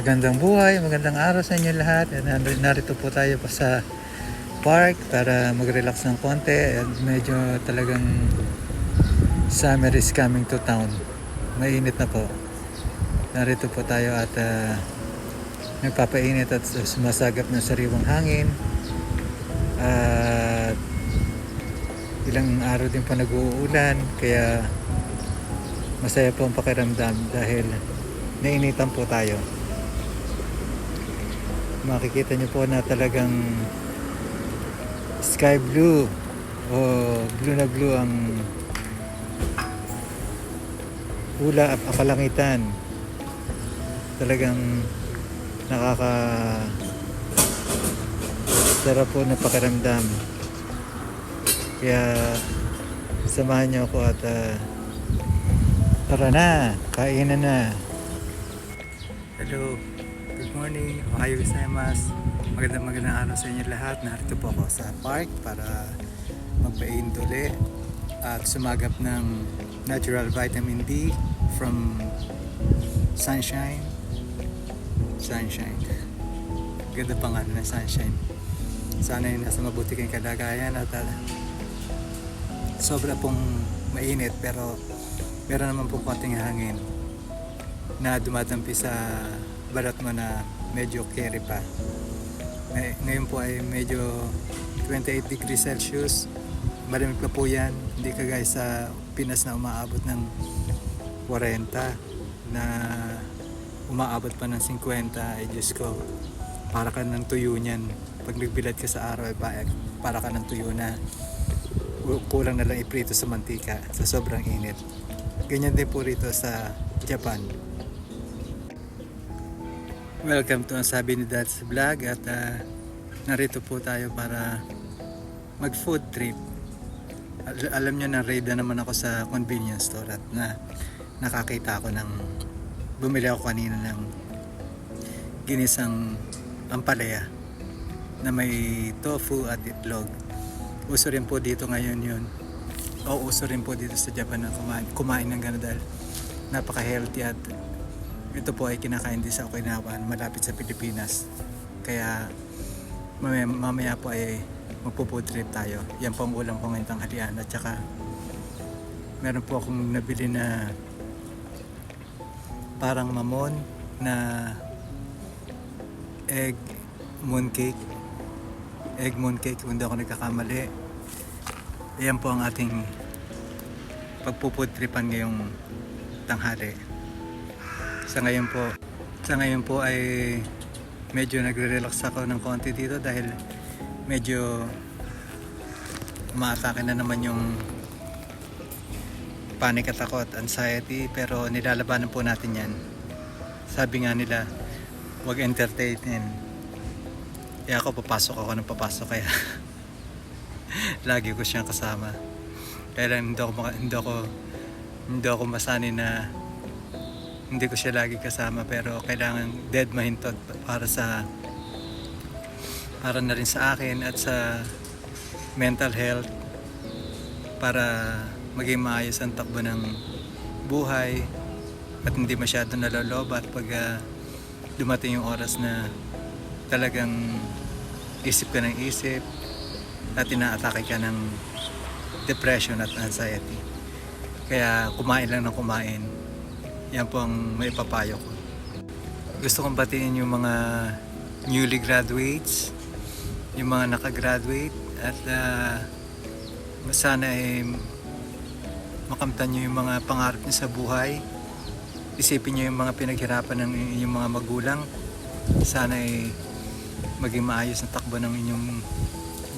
Magandang buhay, magandang araw sa inyo lahat. Narito po tayo pa sa park para mag-relax ng konti. At medyo talagang summer is coming to town. Mainit na po. Narito po tayo at nagpapainit at sumasagap ng sariwang hangin. At ilang araw din pa nag-uulan, kaya masaya po ang pakiramdam dahil nainitan po tayo. Makikita niyo po na talagang sky blue o blue na blue ang ulap, kalangitan. Talagang sarap po na pakiramdam. Kaya samahan niyo ako at tara na, kainan na. Hello, good morning, ohayo gozaimasu. Magandang araw sa inyo lahat. Narito po ako sa park para magpainit uli at sumagap ng natural vitamin D from sunshine. Ganda pangalan na sunshine. Sana yung nasa mabuti kayong kalagayan at sobra pong mainit pero meron naman pong konting hangin na dumadampi sa balat mo na medyo carry pa. Ngayon po ay medyo 28 degrees Celsius. Malamig pa po yan. Hindi kagaya sa Pinas na umaabot ng 40 na umaabot pa ng 50. Ay Diyos ko, para ka ng tuyo niyan. Pag nagbilad ka sa araw, para ka ng tuyo na kulang na lang iprito sa mantika sa sobrang init. Ganyan din po rito sa Japan. Welcome to ang Sabi ni Dad's Vlog at narito po tayo para mag food trip. Alam nyo na raid na naman ako sa convenience store at nakakita ako bumili ako kanina ng ginisang ampalaya na may tofu at itlog. Uso rin po dito ngayon yun. Uso rin po dito sa Japan na kumain ng gano'n dahil napaka-healthy at ito po ay kinakain din sa Okinawa, malapit sa Pilipinas. Kaya mamaya po ay magpo-food trip tayo. Yan po ang ulam ko ngayong tanghalian. At saka meron po akong nabili na parang mamon na egg mooncake, kung hindi ako nagkakamali. Ayan po ang ating pagpo-food tripan ngayong tanghali. Sa ngayon po ay medyo nagre-relax ako ng konti dito dahil medyo umaatake na naman yung panic attack at anxiety, pero nilalabanan po natin yan. Sabi nga nila, huwag entertainin. Kaya ako papasok kaya lagi ko siyang kasama. Kaya lang hindi ako masanay na hindi ko siya lagi kasama, pero kailangan dead mahintot para na rin sa akin at sa mental health, para maging maayos ang takbo ng buhay at hindi masyado nalolobat pag dumating yung oras na talagang isip ka ng isip at inaatake ka ng depression at anxiety. Kaya kumain lang ng kumain. Yan po ang may papayo ko. Gusto kong batiin yung mga newly graduates, yung mga nakagraduate, at sana ay makamtan nyo yung mga pangarap nyo sa buhay. Isipin nyo yung mga pinaghirapan ng inyong mga magulang. Sana ay maging maayos ang takbo ng inyong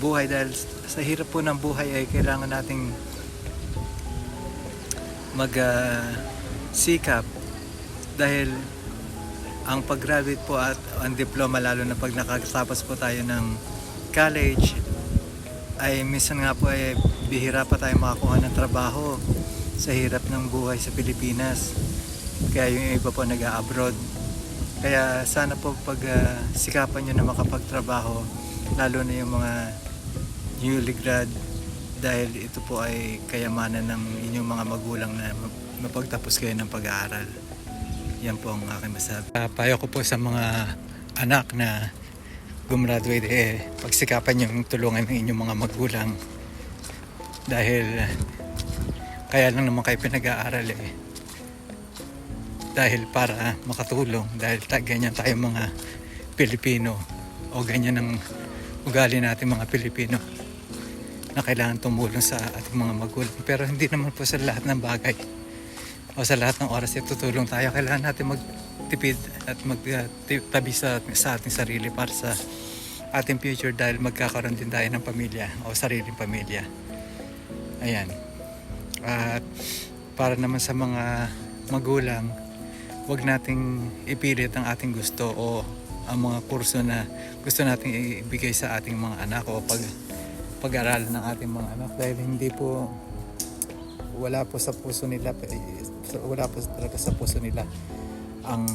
buhay, dahil sa hirap po ng buhay ay kailangan nating sikap, dahil ang pag-graduate po at ang diploma, lalo na pag nakatapos po tayo ng college, ay minsan nga po ay bihira pa tayo makakuha ng trabaho sa hirap ng buhay sa Pilipinas. Kaya yung iba po nag-a-abroad. Kaya sana po pag sikapan nyo na makapagtrabaho, lalo na yung mga newly grad, dahil ito po ay kayamanan ng inyong mga magulang na mapagtapos kayo ng pag-aaral. Yan po ang aking masabi. Payo ko po sa mga anak na gumraduate, pagsikapan yung tulungan ng inyong mga magulang. Dahil kaya lang naman kayo pinag-aaral dahil para makatulong, dahil ganyan tayo mga Pilipino, o ganyan ang ugali natin mga Pilipino, na kailangan tumulong sa ating mga magulang. Pero hindi naman po sa lahat ng bagay o sa lahat ng oras tutulong tayo. Kailangan natin magtipid at magtabi sa ating sarili para sa ating future, dahil magkakaroon din tayo ng pamilya o sariling pamilya. Ayan. At para naman sa mga magulang, huwag nating ipilit ang ating gusto o ang mga kurso na gusto nating ibigay sa ating mga anak o pag-aralan ng ating mga anak, dahil hindi po, wala po sa puso nila, wala po talaga sa puso nila ang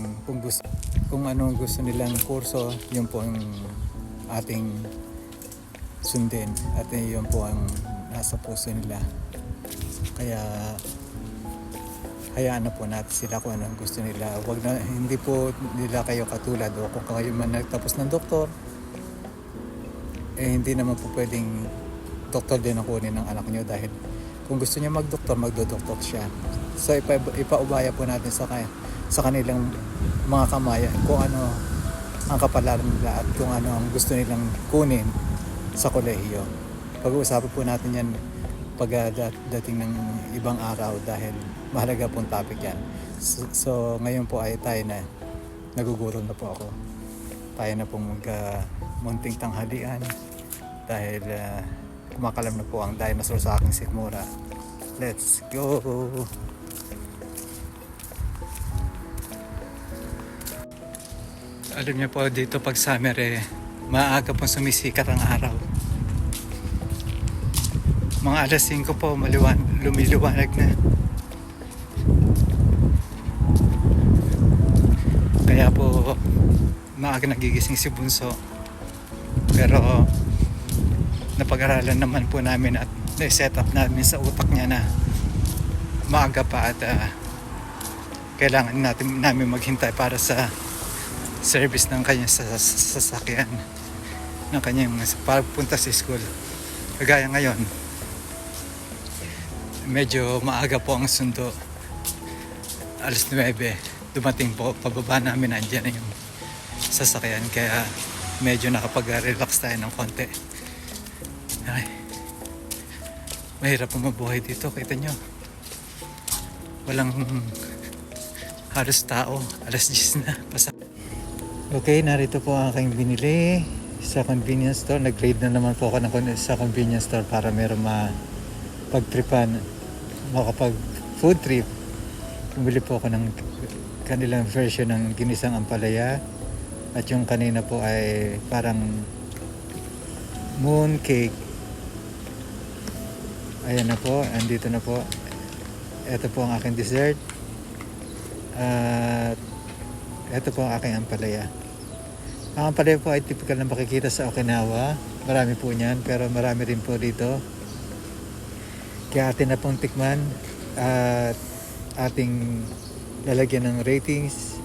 kung anong gusto nilang kurso, yun po ang ating sundin, at yun po ang nasa puso nila. Kaya hayaan na po natin sila kung anong gusto nila. Hindi po nila kayo katulad, o kung kayo man nagtapos ng doktor, hindi naman po pwedeng doktor din ang kunin ng anak nyo, dahil kung gusto niya magdoktor, magdodoktor siya. So ipaubaya po natin sa kanilang mga kamay kung ano ang kapalaran nila at kung ano ang gusto nilang kunin sa kolehiyo. Pag-uusapan po natin yan pagdating ng ibang araw, dahil mahalaga pong topic yan. So ngayon po ay tayo na, naguguro na po ako. Tayo na pong munting tanghalian, dahil kumakalam na po ang dinosaur sa aking sikmura. Let's go! Alam niyo po, dito pag summer maaga pong sumisikat ang araw. Mga alas 5 po, lumiliwanag na. Kaya po maaga nagigising si Bunso. Pero napag-aralan naman po namin at na-set up namin sa utak niya na maaga pa, at kailangan namin maghintay para sa service ng kanyang sasakyan, ng kanyang pagpunta sa school. Kagaya ngayon, medyo maaga po ang sundo. Alas 9 dumating po, pababa namin, nandiyan na yung sasakyan, kaya medyo nakapag-relax tayo ng konti. Ay, mahirap po mabuhay dito, kita nyo, walang halos tao. Alas 10 na, okay, narito po ang aking binili sa convenience store. Nag-grade na naman po ako sa convenience store para meron pagtripan, makapag food trip. Bumili po ako ng kanilang version ng ginisang ampalaya, at yung kanina po ay parang moon cake. Ayan na po, andito na po. Ito po ang aking dessert, at ito po ang aking ampalaya. Ang ampalaya po ay typical na makikita sa Okinawa. Marami po niyan, pero marami rin po dito. Kaya atin na pong tikman at ating lalagyan ng ratings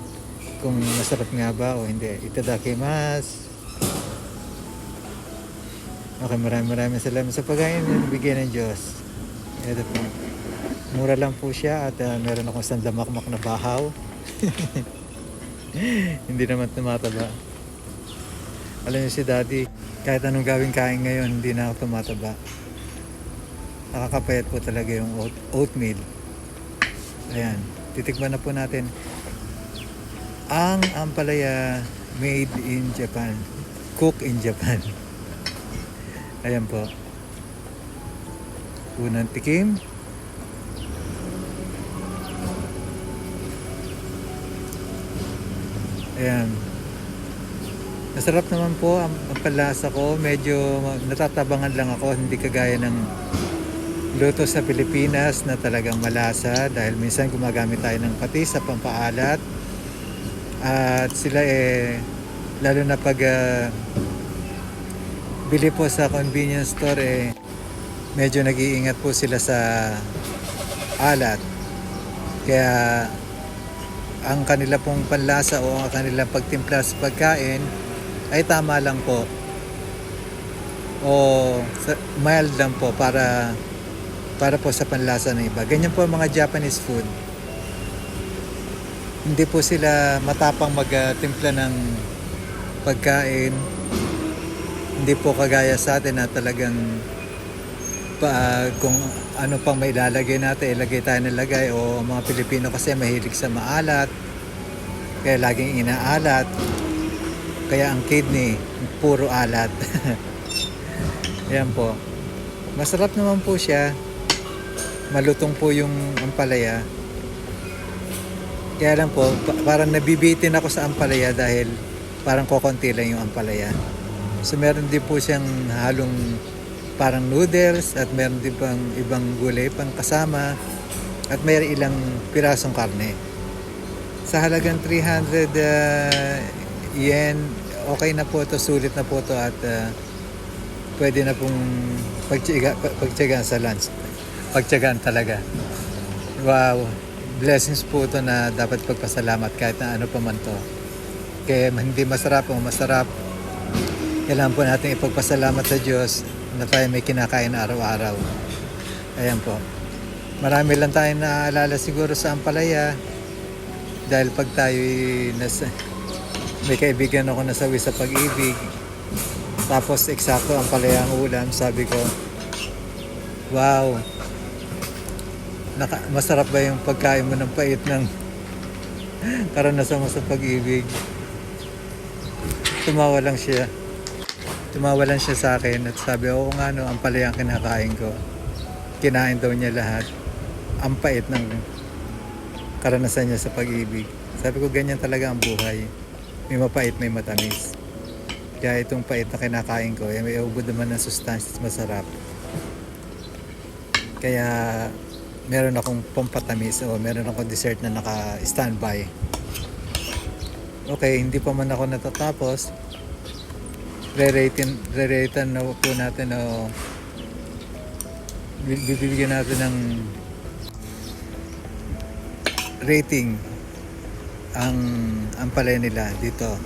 kung masarap nga ba o hindi. Itadakimasu. Okay, maraming salamat sa pagkain na bigyan ng Diyos. Ito po. Mura lang po siya, at meron akong isang damakmak na bahaw. Hindi naman tumataba. Alam niyo si Daddy, kahit anong gawing kain ngayon, hindi na ako tumataba. Nakakapayat po talaga yung oatmeal. Ayan, titikman na po natin ang ampalaya made in Japan, cook in Japan. Ayan po, unang tikim. Ayan, masarap naman po ang palasa ko. Medyo natatabangan lang ako, hindi kagaya ng luto sa Pilipinas na talagang malasa, dahil minsan gumagamit tayo ng patis sa pampaalat, at sila lalo na pag bili po sa convenience store, medyo nag-iingat po sila sa alat, kaya ang kanila pong panlasa o ang kanilang pagtimpla sa pagkain ay tama lang po o mild lang po para po sa panlasa ng iba. Ganyan po ang mga Japanese food. Hindi po sila matapang magtimpla ng pagkain. Hindi po kagaya sa atin na talagang kung ano pang may ilalagay natin, ilagay tayo ng lagay. O mga Pilipino kasi mahilig sa maalat, kaya laging inaalat. Kaya ang kidney puro alat. Yan po. Masarap naman po siya. Malutong po yung ampalaya. Kaya lang po, parang nabibitin ako sa ampalaya dahil parang kokonti lang yung ampalaya. So meron din po siyang halong parang noodles at meron din pang ibang gulay pang kasama at mayroon ilang pirasong karne. Sa halagang 300 yen, okay na po ito, sulit na po ito at pwede na pong pagtiyagaan sa lunch. Pagtiyagaan talaga. Wow, blessings po ito na dapat pagpasalamat kahit na ano pa man to. Kaya hindi masarap o masarap, kailangan po natin ipagpasalamat sa Diyos na tayo may kinakain araw-araw. Ayan po. Marami lang tayong naaalala siguro sa ampalaya dahil pag tayo may kaibigan ako nasawi sa pag-ibig, tapos eksakto ampalaya ang ulam, sabi ko, wow, masarap ba yung pagkain mo ng pait ng karanasan mo sa pag-ibig? Tumawa lang siya sa akin at sabi, oo nga no, ampalaya ang kinakain ko. Kinain daw niya lahat. Ang pait ng karanasan niya sa pag-ibig. Sabi ko, ganyan talaga ang buhay. May mapait, may matamis. Kaya itong pait na kinakain ko, may ubod naman ng sustansya, masarap. Kaya meron akong pampatamis o meron akong dessert na naka-standby. Okay, hindi pa man ako natatapos. Re-ratean na po natin o bibigyan natin ng rating ang ampalaya nila dito.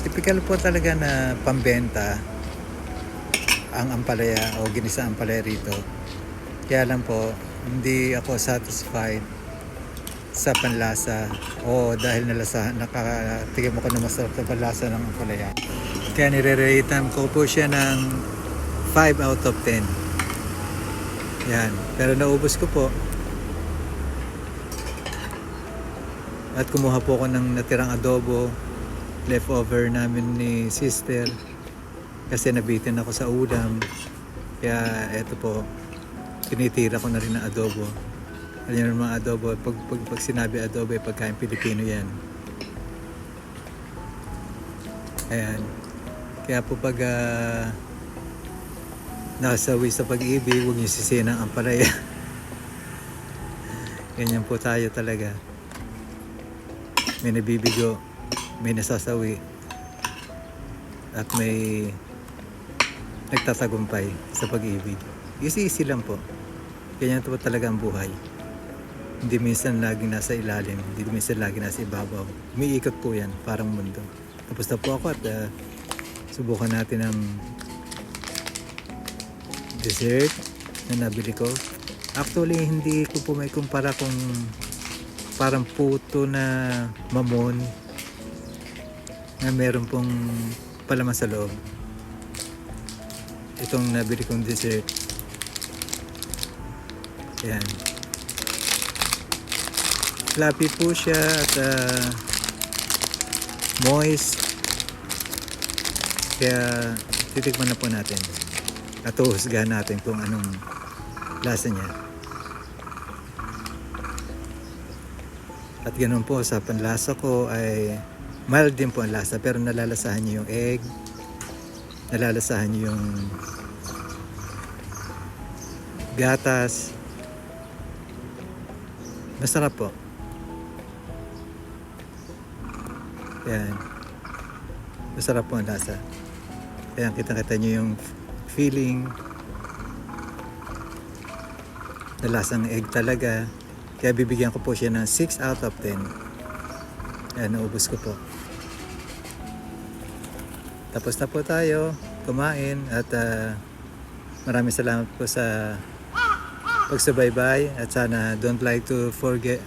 Typical po talaga na pambenta ang ampalaya o ginisa ampalaya rito. Kaya lang po, hindi ako satisfied sa panlasa o dahil nakatikim ako na masarap sa panlasa ng ampalaya. Kaya nire-ratean ko po siya ng 5 out of 10. Yan. Pero naubos ko po. At kumuha po ako ng natirang adobo, leftover namin ni sister. Kasi nabitin ako sa ulam. Kaya eto po, tinitira ko na rin ng adobo. Alam niyo mga adobo, pag sinabi adobo, pagkain Pilipino yan. Ayan. Kaya po pag nasawi sa pag-ibig, huwag niyo sisihin ang ampalaya. Ganyan po tayo talaga. May nabibigo, may nasasawi, at may nagtatagumpay sa pag-ibig. Easy lang po. Ganyan po talaga ang buhay. Hindi minsan laging nasa ilalim, hindi minsan laging nasa ibabaw. Umiikot po yan, parang mundo. Tapos na po ako at subukan natin ang dessert na nabili ko. Actually, hindi ko po may kumpara kung parang puto na mamon na meron pong palaman sa loob. Itong nabili kong dessert. Ayan. Fluffy po siya at moist. Kaya titikman na po natin. At uhusgahan natin kung anong lasa niya. At ganoon po sa panlasa ko ay mild din po ang lasa pero nalalasahan niyo yung egg. Nalalasahan niyo yung gatas. Masarap po. Yan. Masarap po ang lasa. Kaya kita-kita nyo yung feeling na lasang egg talaga. Kaya bibigyan ko po siya ng 6 out of 10. Ayan, naubos ko po. Tapos na po tayo kumain at maraming salamat po sa pagsubaybay at sana don't like to forget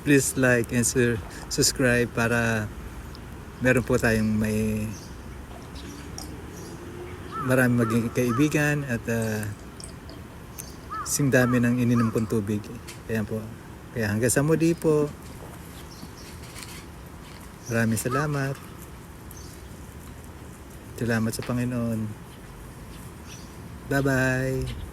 please like and subscribe para meron po tayong marami maging kaibigan at sing dami ng ininom kong tubig. Ayan po. Kaya hanggang sa muli po. Maraming salamat. Salamat sa Panginoon. Bye-bye.